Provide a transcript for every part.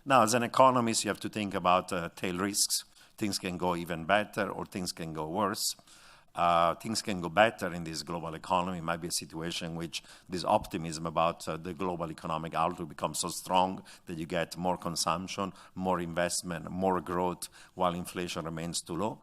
Now, as an economist, you have to think about tail risks. Things can go even better or things can go worse. Things can go better in this global economy. It might be a situation in which this optimism about the global economic outlook becomes so strong that you get more consumption, more investment, more growth, while inflation remains still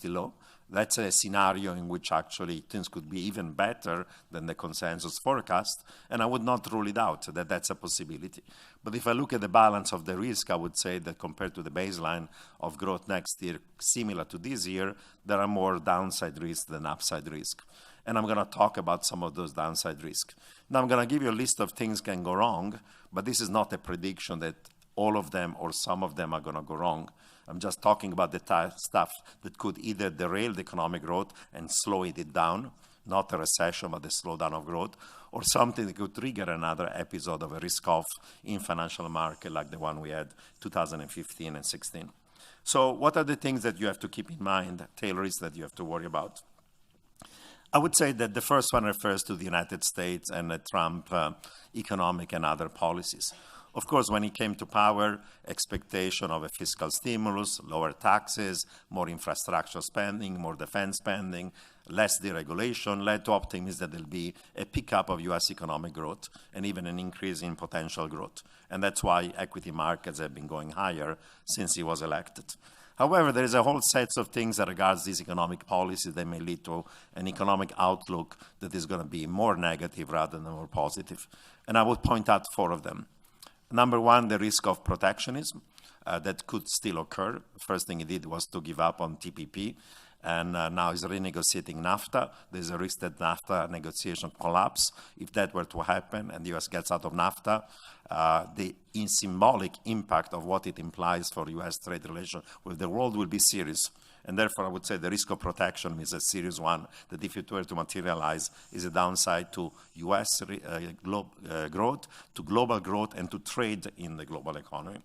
low. That's a scenario in which actually things could be even better than the consensus forecast, and I would not rule it out that that's a possibility. But if I look at the balance of the risk, I would say that compared to the baseline of growth next year, similar to this year, there are more downside risks than upside risk. And I'm going to talk about some of those downside risks. Now, I'm going to give you a list of things can go wrong, but this is not a prediction that all of them or some of them are going to go wrong. I'm just talking about the stuff that could either derail the economic growth and slow it down, not a recession, but a slowdown of growth, or something that could trigger another episode of a risk-off in financial market like the one we had 2015 and 16. So what are the things that you have to keep in mind, tail risks that you have to worry about? I would say that the first one refers to the United States and the Trump economic and other policies. Of course, when he came to power, expectation of a fiscal stimulus, lower taxes, more infrastructure spending, more defense spending, less deregulation led to optimism that there'll be a pickup of U.S. economic growth and even an increase in potential growth. And that's why equity markets have been going higher since he was elected. However, there is a whole set of things that regards these economic policies that may lead to an economic outlook that is going to be more negative rather than more positive. And I would point out 4 of them. Number one, the risk of protectionism that could still occur. The first thing he did was to give up on TPP, and now he's renegotiating NAFTA. There's a risk that NAFTA negotiation collapse. If that were to happen and the U.S. gets out of NAFTA, the symbolic impact of what it implies for U.S. trade relations with the world will be serious. And therefore, I would say the risk of protection is a serious one that if it were to materialize is a downside to U.S. Growth, to global growth, and to trade in the global economy.